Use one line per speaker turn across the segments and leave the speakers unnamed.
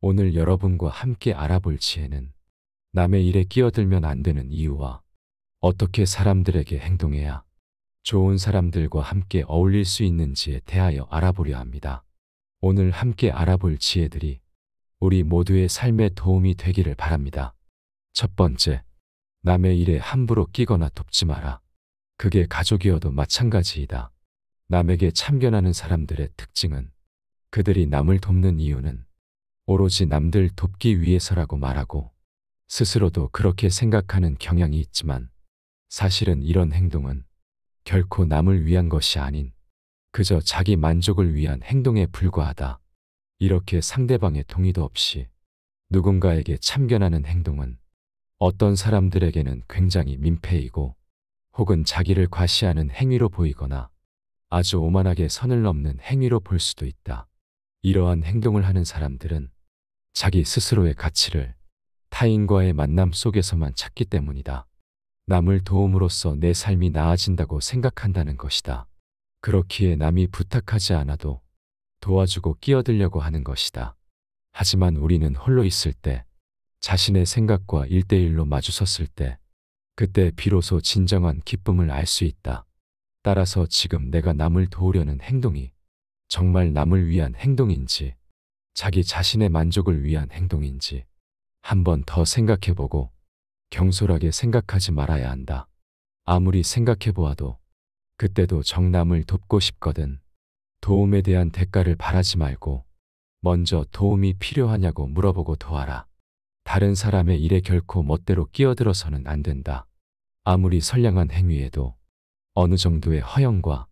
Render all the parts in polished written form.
오늘 여러분과 함께 알아볼 지혜는 남의 일에 끼어들면 안 되는 이유와 어떻게 사람들에게 행동해야 좋은 사람들과 함께 어울릴 수 있는지에 대하여 알아보려 합니다. 오늘 함께 알아볼 지혜들이 우리 모두의 삶에 도움이 되기를 바랍니다. 첫 번째, 남의 일에 함부로 끼거나 돕지 마라. 그게 가족이어도 마찬가지이다. 남에게 참견하는 사람들의 특징은 그들이 남을 돕는 이유는 오로지 남들 돕기 위해서라고 말하고 스스로도 그렇게 생각하는 경향이 있지만 사실은 이런 행동은 결코 남을 위한 것이 아닌 그저 자기 만족을 위한 행동에 불과하다. 이렇게 상대방의 동의도 없이 누군가에게 참견하는 행동은 어떤 사람들에게는 굉장히 민폐이고 혹은 자기를 과시하는 행위로 보이거나 아주 오만하게 선을 넘는 행위로 볼 수도 있다. 이러한 행동을 하는 사람들은 자기 스스로의 가치를 타인과의 만남 속에서만 찾기 때문이다. 남을 도움으로써 내 삶이 나아진다고 생각한다는 것이다. 그렇기에 남이 부탁하지 않아도 도와주고 끼어들려고 하는 것이다. 하지만 우리는 홀로 있을 때, 자신의 생각과 1대1로 마주섰을 때, 그때 비로소 진정한 기쁨을 알 수 있다. 따라서 지금 내가 남을 도우려는 행동이 정말 남을 위한 행동인지, 자기 자신의 만족을 위한 행동인지 한 번 더 생각해보고 경솔하게 생각하지 말아야 한다. 아무리 생각해보아도 그때도 정남을 돕고 싶거든 도움에 대한 대가를 바라지 말고 먼저 도움이 필요하냐고 물어보고 도와라. 다른 사람의 일에 결코 멋대로 끼어들어서는 안 된다. 아무리 선량한 행위에도 어느 정도의 허영과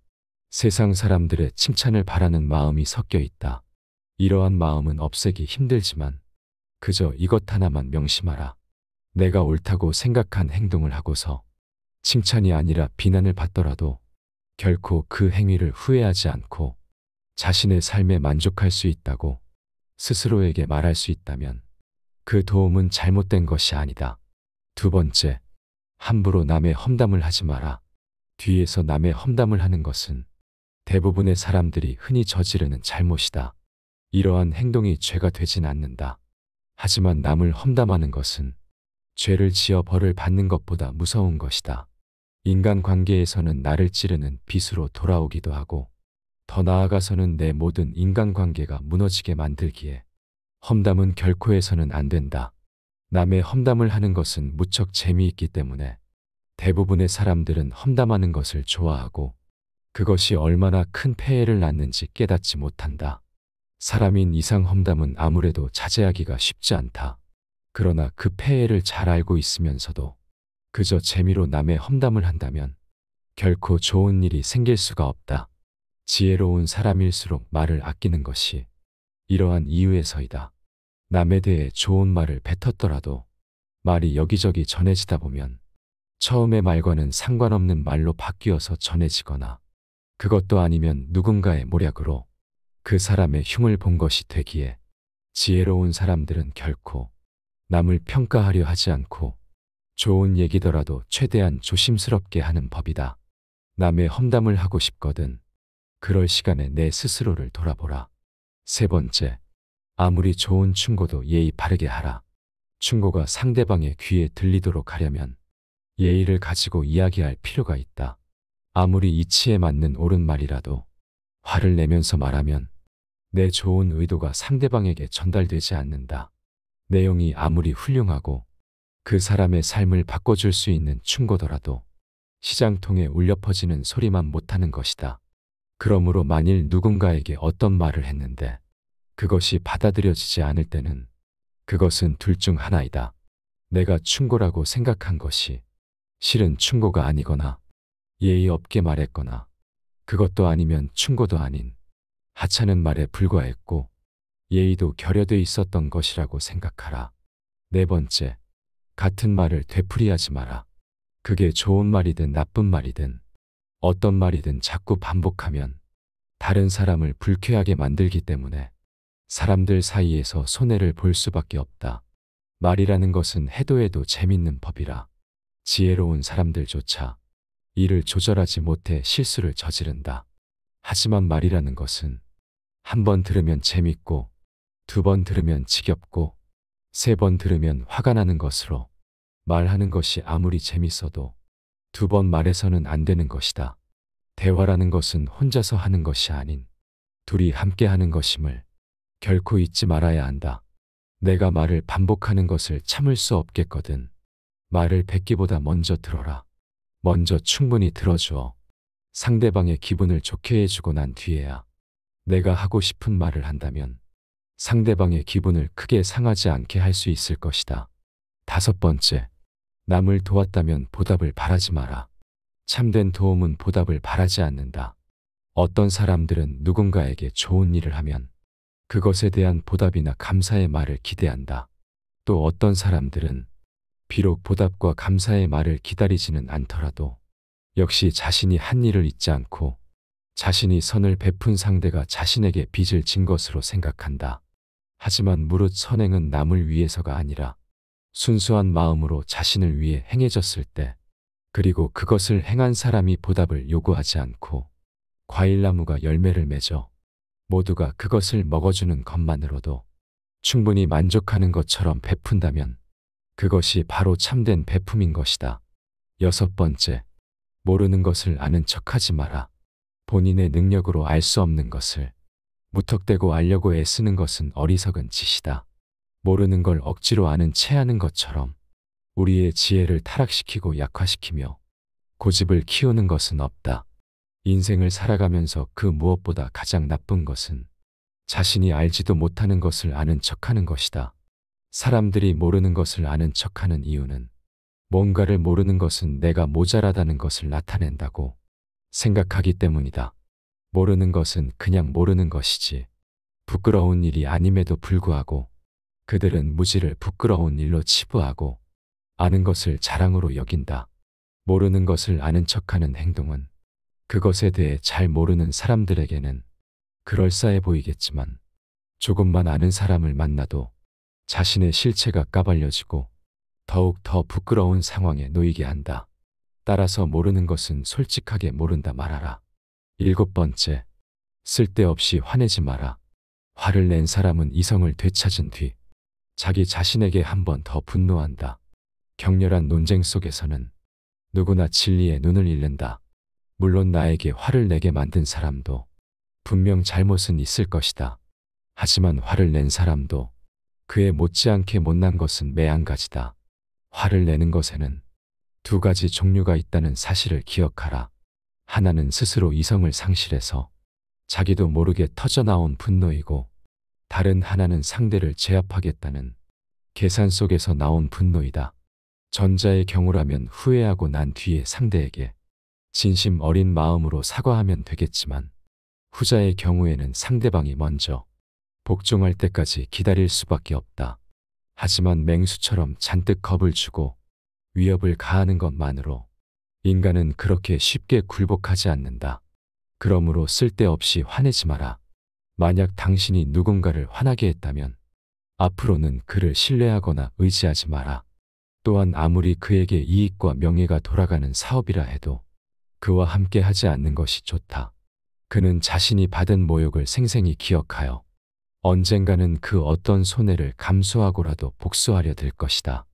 세상 사람들의 칭찬을 바라는 마음이 섞여 있다. 이러한 마음은 없애기 힘들지만 그저 이것 하나만 명심하라. 내가 옳다고 생각한 행동을 하고서 칭찬이 아니라 비난을 받더라도 결코 그 행위를 후회하지 않고 자신의 삶에 만족할 수 있다고 스스로에게 말할 수 있다면 그 도움은 잘못된 것이 아니다. 두 번째, 함부로 남의 험담을 하지 마라. 뒤에서 남의 험담을 하는 것은 대부분의 사람들이 흔히 저지르는 잘못이다. 이러한 행동이 죄가 되진 않는다. 하지만 남을 험담하는 것은 죄를 지어 벌을 받는 것보다 무서운 것이다. 인간관계에서는 나를 찌르는 빗으로 돌아오기도 하고 더 나아가서는 내 모든 인간관계가 무너지게 만들기에 험담은 결코 해서는 안 된다. 남의 험담을 하는 것은 무척 재미있기 때문에 대부분의 사람들은 험담하는 것을 좋아하고 그것이 얼마나 큰 폐해를 낳는지 깨닫지 못한다. 사람인 이상 험담은 아무래도 자제하기가 쉽지 않다. 그러나 그 폐해를 잘 알고 있으면서도 그저 재미로 남의 험담을 한다면 결코 좋은 일이 생길 수가 없다. 지혜로운 사람일수록 말을 아끼는 것이 이러한 이유에서이다. 남에 대해 좋은 말을 뱉었더라도 말이 여기저기 전해지다 보면 처음의 말과는 상관없는 말로 바뀌어서 전해지거나 그것도 아니면 누군가의 모략으로 그 사람의 흉을 본 것이 되기에 지혜로운 사람들은 결코 남을 평가하려 하지 않고 좋은 얘기더라도 최대한 조심스럽게 하는 법이다. 남의 험담을 하고 싶거든 그럴 시간에 내 스스로를 돌아보라. 세 번째, 아무리 좋은 충고도 예의 바르게 하라. 충고가 상대방의 귀에 들리도록 하려면 예의를 가지고 이야기할 필요가 있다. 아무리 이치에 맞는 옳은 말이라도 화를 내면서 말하면 내 좋은 의도가 상대방에게 전달되지 않는다. 내용이 아무리 훌륭하고 그 사람의 삶을 바꿔줄 수 있는 충고더라도 시장통에 울려 퍼지는 소리만 못하는 것이다. 그러므로 만일 누군가에게 어떤 말을 했는데 그것이 받아들여지지 않을 때는 그것은 둘 중 하나이다. 내가 충고라고 생각한 것이 실은 충고가 아니거나 예의 없게 말했거나 그것도 아니면 충고도 아닌 하찮은 말에 불과했고 예의도 결여돼 있었던 것이라고 생각하라. 네 번째, 같은 말을 되풀이하지 마라. 그게 좋은 말이든 나쁜 말이든 어떤 말이든 자꾸 반복하면 다른 사람을 불쾌하게 만들기 때문에 사람들 사이에서 손해를 볼 수밖에 없다. 말이라는 것은 해도 해도 재밌는 법이라 지혜로운 사람들조차 이를 조절하지 못해 실수를 저지른다. 하지만 말이라는 것은 한 번 들으면 재밌고 두 번 들으면 지겹고 세 번 들으면 화가 나는 것으로 말하는 것이 아무리 재밌어도 두 번 말해서는 안 되는 것이다. 대화라는 것은 혼자서 하는 것이 아닌 둘이 함께 하는 것임을 결코 잊지 말아야 한다. 내가 말을 반복하는 것을 참을 수 없겠거든. 말을 뱉기보다 먼저 들어라. 먼저 충분히 들어주어 상대방의 기분을 좋게 해주고 난 뒤에야 내가 하고 싶은 말을 한다면 상대방의 기분을 크게 상하지 않게 할 수 있을 것이다. 다섯 번째, 남을 도왔다면 보답을 바라지 마라. 참된 도움은 보답을 바라지 않는다. 어떤 사람들은 누군가에게 좋은 일을 하면 그것에 대한 보답이나 감사의 말을 기대한다. 또 어떤 사람들은 비록 보답과 감사의 말을 기다리지는 않더라도 역시 자신이 한 일을 잊지 않고 자신이 선을 베푼 상대가 자신에게 빚을 진 것으로 생각한다. 하지만 무릇 선행은 남을 위해서가 아니라 순수한 마음으로 자신을 위해 행해졌을 때, 그리고 그것을 행한 사람이 보답을 요구하지 않고 과일나무가 열매를 맺어 모두가 그것을 먹어주는 것만으로도 충분히 만족하는 것처럼 베푼다면 그것이 바로 참된 베품인 것이다. 여섯 번째, 모르는 것을 아는 척하지 마라. 본인의 능력으로 알 수 없는 것을 무턱대고 알려고 애쓰는 것은 어리석은 짓이다. 모르는 걸 억지로 아는 채 하는 것처럼 우리의 지혜를 타락시키고 약화시키며 고집을 키우는 것은 없다. 인생을 살아가면서 그 무엇보다 가장 나쁜 것은 자신이 알지도 못하는 것을 아는 척하는 것이다. 사람들이 모르는 것을 아는 척하는 이유는 뭔가를 모르는 것은 내가 모자라다는 것을 나타낸다고 생각하기 때문이다. 모르는 것은 그냥 모르는 것이지 부끄러운 일이 아님에도 불구하고 그들은 무지를 부끄러운 일로 치부하고 아는 것을 자랑으로 여긴다. 모르는 것을 아는 척하는 행동은 그것에 대해 잘 모르는 사람들에게는 그럴싸해 보이겠지만 조금만 아는 사람을 만나도 자신의 실체가 까발려지고 더욱 더 부끄러운 상황에 놓이게 한다. 따라서 모르는 것은 솔직하게 모른다 말하라. 일곱 번째, 쓸데없이 화내지 마라. 화를 낸 사람은 이성을 되찾은 뒤 자기 자신에게 한 번 더 분노한다. 격렬한 논쟁 속에서는 누구나 진리에 눈을 잃는다. 물론 나에게 화를 내게 만든 사람도 분명 잘못은 있을 것이다. 하지만 화를 낸 사람도 그에 못지않게 못난 것은 매한가지다. 화를 내는 것에는 두 가지 종류가 있다는 사실을 기억하라. 하나는 스스로 이성을 상실해서 자기도 모르게 터져나온 분노이고, 다른 하나는 상대를 제압하겠다는 계산 속에서 나온 분노이다. 전자의 경우라면 후회하고 난 뒤에 상대에게 진심 어린 마음으로 사과하면 되겠지만, 후자의 경우에는 상대방이 먼저 복종할 때까지 기다릴 수밖에 없다. 하지만 맹수처럼 잔뜩 겁을 주고 위협을 가하는 것만으로 인간은 그렇게 쉽게 굴복하지 않는다. 그러므로 쓸데없이 화내지 마라. 만약 당신이 누군가를 화나게 했다면 앞으로는 그를 신뢰하거나 의지하지 마라. 또한 아무리 그에게 이익과 명예가 돌아가는 사업이라 해도 그와 함께 하지 않는 것이 좋다. 그는 자신이 받은 모욕을 생생히 기억하여 언젠가는 그 어떤 손해를 감수하고라도 복수하려 들 것이다.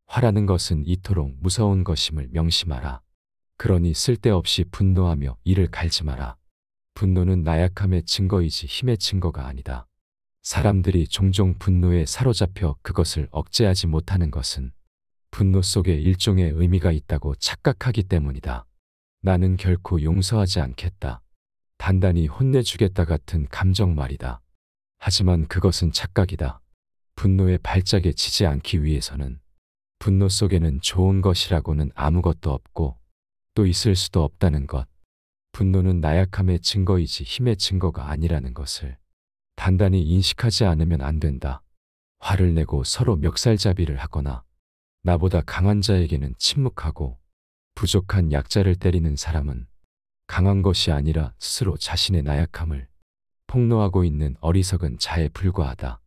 화라는 것은 이토록 무서운 것임을 명심하라. 그러니 쓸데없이 분노하며 이를 갈지 마라. 분노는 나약함의 증거이지 힘의 증거가 아니다. 사람들이 종종 분노에 사로잡혀 그것을 억제하지 못하는 것은 분노 속에 일종의 의미가 있다고 착각하기 때문이다. 나는 결코 용서하지 않겠다. 단단히 혼내주겠다 같은 감정 말이다. 하지만 그것은 착각이다. 분노의 발작에 치지 않기 위해서는 분노 속에는 좋은 것이라고는 아무것도 없고 또 있을 수도 없다는 것. 분노는 나약함의 증거이지 힘의 증거가 아니라는 것을 단단히 인식하지 않으면 안 된다. 화를 내고 서로 멱살잡이를 하거나 나보다 강한 자에게는 침묵하고 부족한 약자를 때리는 사람은 강한 것이 아니라 스스로 자신의 나약함을 폭로하고 있는 어리석은 자에 불과하다.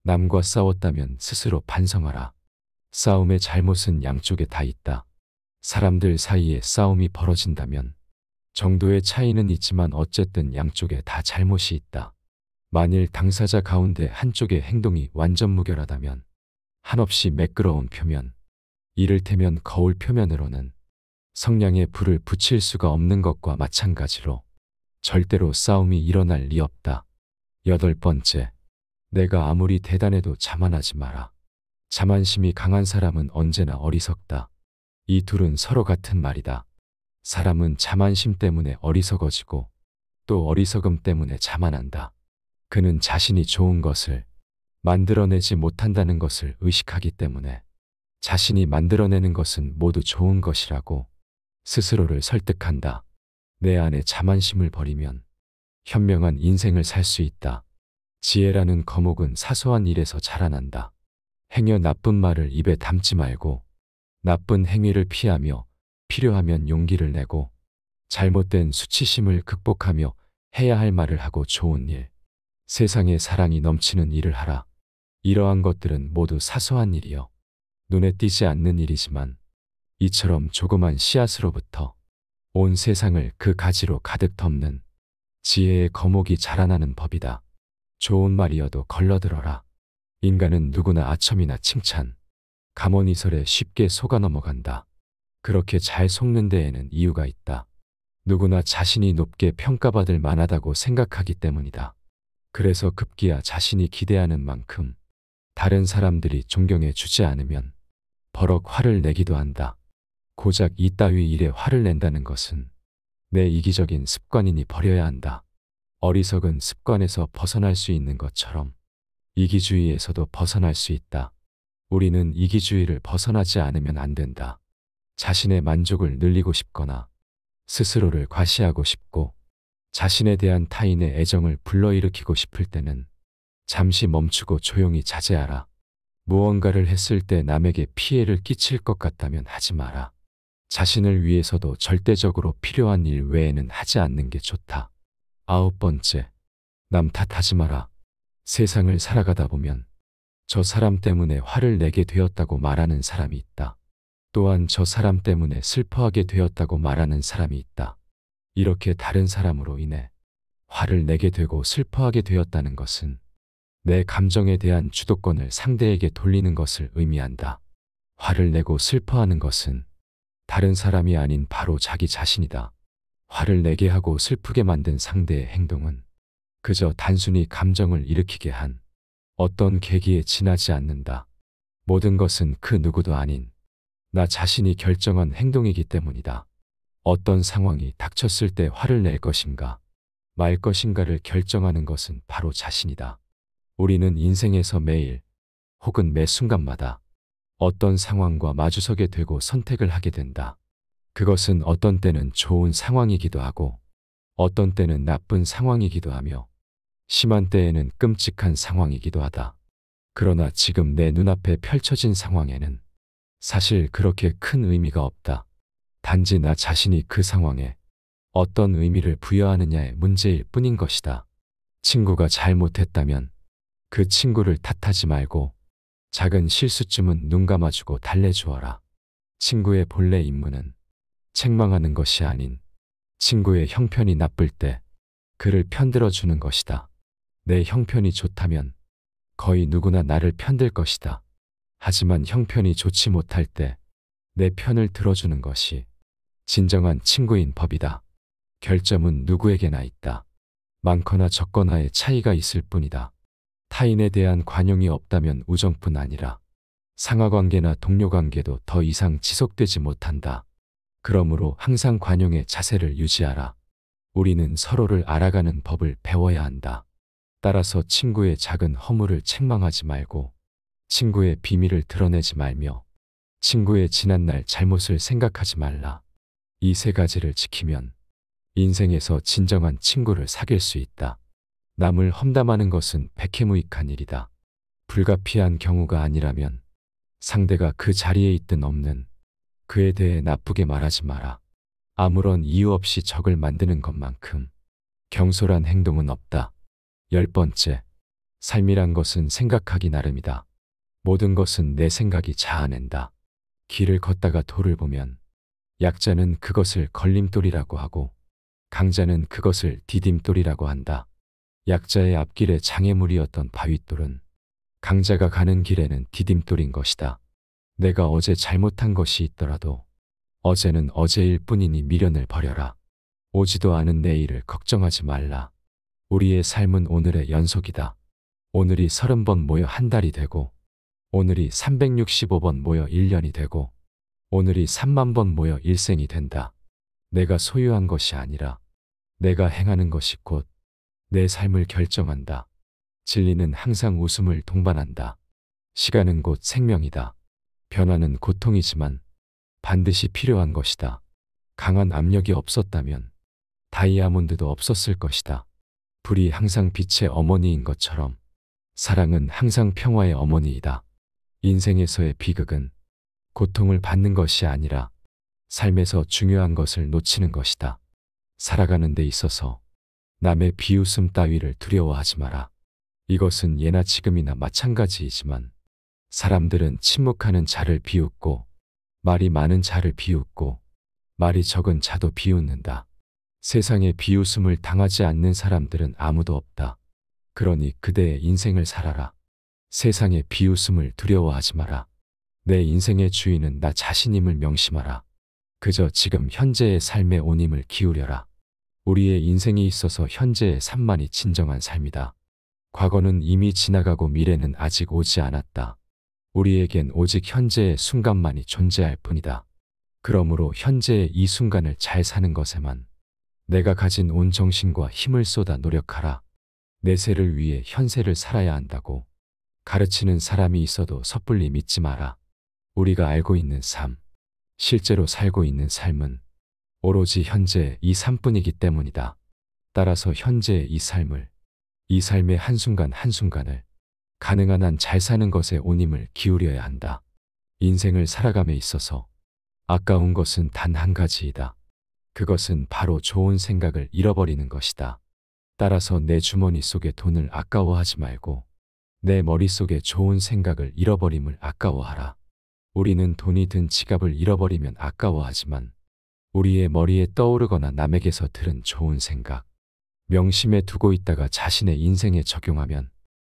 남과 싸웠다면 스스로 반성하라. 싸움의 잘못은 양쪽에 다 있다. 사람들 사이에 싸움이 벌어진다면 정도의 차이는 있지만 어쨌든 양쪽에 다 잘못이 있다. 만일 당사자 가운데 한쪽의 행동이 완전 무결하다면 한없이 매끄러운 표면, 이를테면 거울 표면으로는 성냥에 불을 붙일 수가 없는 것과 마찬가지로 절대로 싸움이 일어날 리 없다. 여덟 번째, 내가 아무리 대단해도 자만하지 마라. 자만심이 강한 사람은 언제나 어리석다. 이 둘은 서로 같은 말이다. 사람은 자만심 때문에 어리석어지고 또 어리석음 때문에 자만한다. 그는 자신이 좋은 것을 만들어내지 못한다는 것을 의식하기 때문에 자신이 만들어내는 것은 모두 좋은 것이라고 스스로를 설득한다. 내 안에 자만심을 버리면 현명한 인생을 살 수 있다. 지혜라는 거목은 사소한 일에서 자라난다. 행여 나쁜 말을 입에 담지 말고 나쁜 행위를 피하며 필요하면 용기를 내고 잘못된 수치심을 극복하며 해야 할 말을 하고 좋은 일, 세상에 사랑이 넘치는 일을 하라. 이러한 것들은 모두 사소한 일이요. 눈에 띄지 않는 일이지만 이처럼 조그만 씨앗으로부터 온 세상을 그 가지로 가득 덮는 지혜의 거목이 자라나는 법이다. 좋은 말이어도 걸러들어라. 인간은 누구나 아첨이나 칭찬, 감언이설에 쉽게 속아 넘어간다. 그렇게 잘 속는 데에는 이유가 있다. 누구나 자신이 높게 평가받을 만하다고 생각하기 때문이다. 그래서 급기야 자신이 기대하는 만큼 다른 사람들이 존경해 주지 않으면 버럭 화를 내기도 한다. 고작 이따위 일에 화를 낸다는 것은 내 이기적인 습관이니 버려야 한다. 어리석은 습관에서 벗어날 수 있는 것처럼 이기주의에서도 벗어날 수 있다. 우리는 이기주의를 벗어나지 않으면 안 된다. 자신의 만족을 늘리고 싶거나 스스로를 과시하고 싶고 자신에 대한 타인의 애정을 불러일으키고 싶을 때는 잠시 멈추고 조용히 자제하라. 무언가를 했을 때 남에게 피해를 끼칠 것 같다면 하지 마라. 자신을 위해서도 절대적으로 필요한 일 외에는 하지 않는 게 좋다. 아홉 번째, 남 탓하지 마라. 세상을 살아가다 보면 저 사람 때문에 화를 내게 되었다고 말하는 사람이 있다. 또한 저 사람 때문에 슬퍼하게 되었다고 말하는 사람이 있다. 이렇게 다른 사람으로 인해 화를 내게 되고 슬퍼하게 되었다는 것은 내 감정에 대한 주도권을 상대에게 돌리는 것을 의미한다. 화를 내고 슬퍼하는 것은 다른 사람이 아닌 바로 자기 자신이다. 화를 내게 하고 슬프게 만든 상대의 행동은 그저 단순히 감정을 일으키게 한 어떤 계기에 지나지 않는다. 모든 것은 그 누구도 아닌 나 자신이 결정한 행동이기 때문이다. 어떤 상황이 닥쳤을 때 화를 낼 것인가, 말 것인가를 결정하는 것은 바로 자신이다. 우리는 인생에서 매일 혹은 매 순간마다 어떤 상황과 마주서게 되고 선택을 하게 된다. 그것은 어떤 때는 좋은 상황이기도 하고 어떤 때는 나쁜 상황이기도 하며 심한 때에는 끔찍한 상황이기도 하다. 그러나 지금 내 눈앞에 펼쳐진 상황에는 사실 그렇게 큰 의미가 없다. 단지 나 자신이 그 상황에 어떤 의미를 부여하느냐의 문제일 뿐인 것이다. 친구가 잘못했다면 그 친구를 탓하지 말고 작은 실수쯤은 눈 감아주고 달래주어라. 친구의 본래 임무는 책망하는 것이 아닌 친구의 형편이 나쁠 때 그를 편들어주는 것이다. 내 형편이 좋다면 거의 누구나 나를 편들 것이다. 하지만 형편이 좋지 못할 때 내 편을 들어주는 것이 진정한 친구인 법이다. 결점은 누구에게나 있다. 많거나 적거나의 차이가 있을 뿐이다. 타인에 대한 관용이 없다면 우정뿐 아니라 상하관계나 동료관계도 더 이상 지속되지 못한다. 그러므로 항상 관용의 자세를 유지하라. 우리는 서로를 알아가는 법을 배워야 한다. 따라서 친구의 작은 허물을 책망하지 말고 친구의 비밀을 드러내지 말며 친구의 지난날 잘못을 생각하지 말라. 이 세 가지를 지키면 인생에서 진정한 친구를 사귈 수 있다. 남을 험담하는 것은 백해무익한 일이다. 불가피한 경우가 아니라면 상대가 그 자리에 있든 없는 그에 대해 나쁘게 말하지 마라. 아무런 이유 없이 적을 만드는 것만큼 경솔한 행동은 없다. 열 번째, 삶이란 것은 생각하기 나름이다. 모든 것은 내 생각이 자아낸다. 길을 걷다가 돌을 보면 약자는 그것을 걸림돌이라고 하고 강자는 그것을 디딤돌이라고 한다. 약자의 앞길에 장애물이었던 바윗돌은 강자가 가는 길에는 디딤돌인 것이다. 내가 어제 잘못한 것이 있더라도 어제는 어제일 뿐이니 미련을 버려라. 오지도 않은 내일을 걱정하지 말라. 우리의 삶은 오늘의 연속이다. 오늘이 30번 모여 한 달이 되고, 오늘이 365번 모여 1년이 되고, 오늘이 3만 번 모여 일생이 된다. 내가 소유한 것이 아니라 내가 행하는 것이 곧 내 삶을 결정한다. 진리는 항상 웃음을 동반한다. 시간은 곧 생명이다. 변화는 고통이지만 반드시 필요한 것이다. 강한 압력이 없었다면 다이아몬드도 없었을 것이다. 불이 항상 빛의 어머니인 것처럼 사랑은 항상 평화의 어머니이다. 인생에서의 비극은 고통을 받는 것이 아니라 삶에서 중요한 것을 놓치는 것이다. 살아가는 데 있어서 남의 비웃음 따위를 두려워하지 마라. 이것은 예나 지금이나 마찬가지이지만 사람들은 침묵하는 자를 비웃고 말이 많은 자를 비웃고 말이 적은 자도 비웃는다. 세상에 비웃음을 당하지 않는 사람들은 아무도 없다. 그러니 그대의 인생을 살아라. 세상의 비웃음을 두려워하지 마라. 내 인생의 주인은 나 자신임을 명심하라. 그저 지금 현재의 삶에 온 힘을 기울여라. 우리의 인생이 있어서 현재의 삶만이 진정한 삶이다. 과거는 이미 지나가고 미래는 아직 오지 않았다. 우리에겐 오직 현재의 순간만이 존재할 뿐이다. 그러므로 현재의 이 순간을 잘 사는 것에만 내가 가진 온 정신과 힘을 쏟아 노력하라. 내세를 위해 현세를 살아야 한다고 가르치는 사람이 있어도 섣불리 믿지 마라. 우리가 알고 있는 삶, 실제로 살고 있는 삶은 오로지 현재의 이 삶뿐이기 때문이다. 따라서 현재의 이 삶을, 이 삶의 한순간 한순간을 가능한 한 잘 사는 것에 온 힘을 기울여야 한다. 인생을 살아감에 있어서 아까운 것은 단 한 가지이다. 그것은 바로 좋은 생각을 잃어버리는 것이다. 따라서 내 주머니 속에 돈을 아까워하지 말고 내 머릿속에 좋은 생각을 잃어버림을 아까워하라. 우리는 돈이 든 지갑을 잃어버리면 아까워하지만 우리의 머리에 떠오르거나 남에게서 들은 좋은 생각, 명심해 두고 있다가 자신의 인생에 적용하면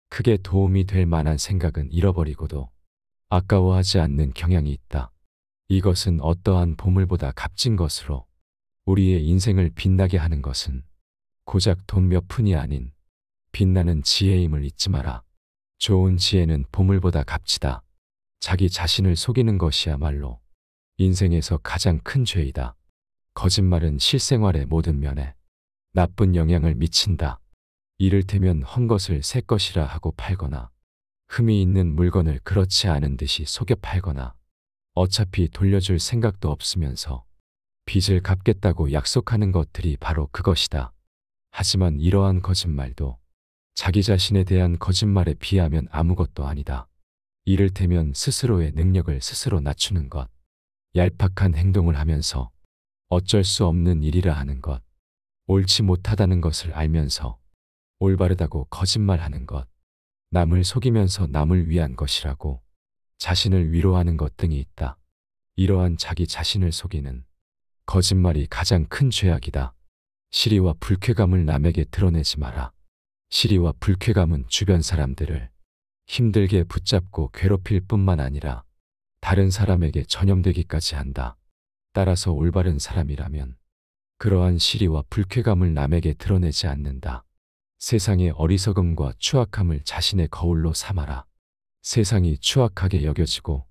크게 도움이 될 만한 생각은 잃어버리고도 아까워하지 않는 경향이 있다. 이것은 어떠한 보물보다 값진 것으로 우리의 인생을 빛나게 하는 것은 고작 돈 몇 푼이 아닌 빛나는 지혜임을 잊지 마라. 좋은 지혜는 보물보다 값지다. 자기 자신을 속이는 것이야말로 인생에서 가장 큰 죄이다. 거짓말은 실생활의 모든 면에 나쁜 영향을 미친다. 이를테면 헛것을 새 것이라 하고 팔거나 흠이 있는 물건을 그렇지 않은 듯이 속여 팔거나 어차피 돌려줄 생각도 없으면서 빚을 갚겠다고 약속하는 것들이 바로 그것이다. 하지만 이러한 거짓말도 자기 자신에 대한 거짓말에 비하면 아무것도 아니다. 이를테면 스스로의 능력을 스스로 낮추는 것, 얄팍한 행동을 하면서 어쩔 수 없는 일이라 하는 것, 옳지 못하다는 것을 알면서 올바르다고 거짓말하는 것, 남을 속이면서 남을 위한 것이라고 자신을 위로하는 것 등이 있다. 이러한 자기 자신을 속이는 거짓말이 가장 큰 죄악이다. 시리와 불쾌감을 남에게 드러내지 마라. 시리와 불쾌감은 주변 사람들을 힘들게 붙잡고 괴롭힐 뿐만 아니라 다른 사람에게 전염되기까지 한다. 따라서 올바른 사람이라면 그러한 시리와 불쾌감을 남에게 드러내지 않는다. 세상의 어리석음과 추악함을 자신의 거울로 삼아라. 세상이 추악하게 여겨지고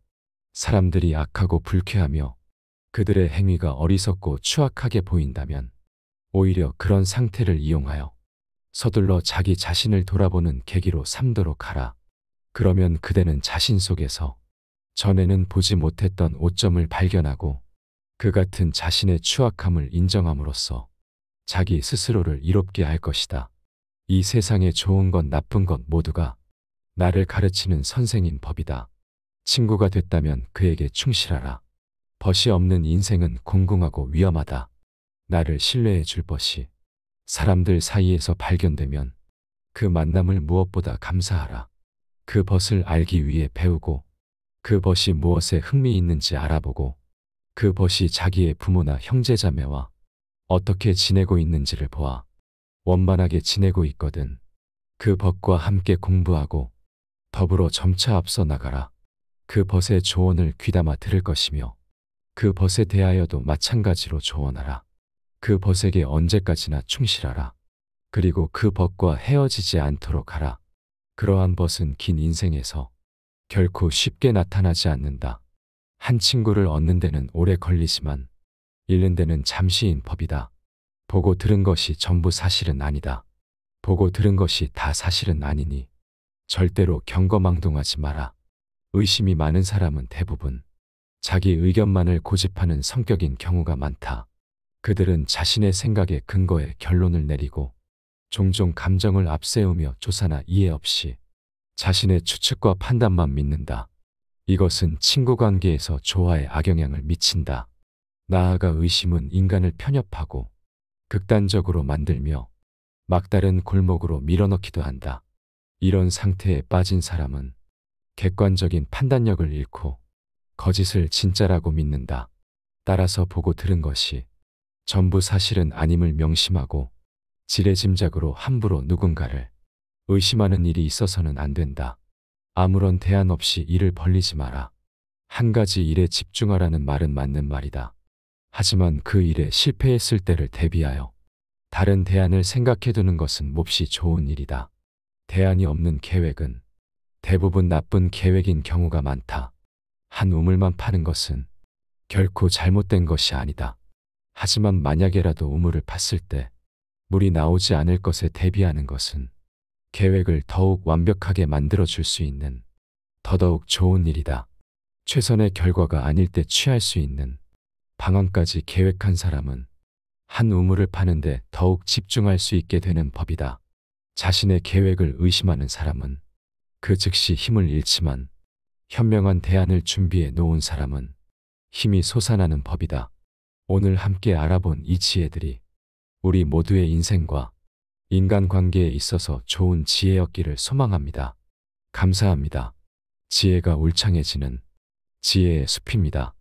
사람들이 악하고 불쾌하며 그들의 행위가 어리석고 추악하게 보인다면 오히려 그런 상태를 이용하여 서둘러 자기 자신을 돌아보는 계기로 삼도록 하라. 그러면 그대는 자신 속에서 전에는 보지 못했던 오점을 발견하고 그 같은 자신의 추악함을 인정함으로써 자기 스스로를 이롭게 할 것이다. 이 세상에 좋은 것 나쁜 것 모두가 나를 가르치는 선생인 법이다. 친구가 됐다면 그에게 충실하라. 벗이 없는 인생은 공공하고 위험하다. 나를 신뢰해 줄 벗이 사람들 사이에서 발견되면 그 만남을 무엇보다 감사하라. 그 벗을 알기 위해 배우고 그 벗이 무엇에 흥미 있는지 알아보고 그 벗이 자기의 부모나 형제자매와 어떻게 지내고 있는지를 보아 원만하게 지내고 있거든. 그 벗과 함께 공부하고 더불어 점차 앞서 나가라. 그 벗의 조언을 귀담아 들을 것이며 그 벗에 대하여도 마찬가지로 조언하라. 그 벗에게 언제까지나 충실하라. 그리고 그 벗과 헤어지지 않도록 하라. 그러한 벗은 긴 인생에서 결코 쉽게 나타나지 않는다. 한 친구를 얻는 데는 오래 걸리지만 잃는 데는 잠시인 법이다. 보고 들은 것이 전부 사실은 아니다. 보고 들은 것이 다 사실은 아니니 절대로 경거망동하지 마라. 의심이 많은 사람은 대부분 자기 의견만을 고집하는 성격인 경우가 많다. 그들은 자신의 생각에 근거해 결론을 내리고 종종 감정을 앞세우며 조사나 이해 없이 자신의 추측과 판단만 믿는다. 이것은 친구 관계에서 조화에 악영향을 미친다. 나아가 의심은 인간을 편협하고 극단적으로 만들며 막다른 골목으로 밀어넣기도 한다. 이런 상태에 빠진 사람은 객관적인 판단력을 잃고 거짓을 진짜라고 믿는다. 따라서 보고 들은 것이 전부 사실은 아님을 명심하고 지레짐작으로 함부로 누군가를 의심하는 일이 있어서는 안 된다. 아무런 대안 없이 일을 벌리지 마라. 한 가지 일에 집중하라는 말은 맞는 말이다. 하지만 그 일에 실패했을 때를 대비하여 다른 대안을 생각해두는 것은 몹시 좋은 일이다. 대안이 없는 계획은 대부분 나쁜 계획인 경우가 많다. 한 우물만 파는 것은 결코 잘못된 것이 아니다. 하지만 만약에라도 우물을 팠을 때 물이 나오지 않을 것에 대비하는 것은 계획을 더욱 완벽하게 만들어줄 수 있는 더더욱 좋은 일이다. 최선의 결과가 아닐 때 취할 수 있는 방안까지 계획한 사람은 한 우물을 파는데 더욱 집중할 수 있게 되는 법이다. 자신의 계획을 의심하는 사람은 그 즉시 힘을 잃지만 현명한 대안을 준비해 놓은 사람은 힘이 솟아나는 법이다. 오늘 함께 알아본 이 지혜들이 우리 모두의 인생과 인간관계에 있어서 좋은 지혜였기를 소망합니다. 감사합니다. 지혜가 울창해지는 지혜의 숲입니다.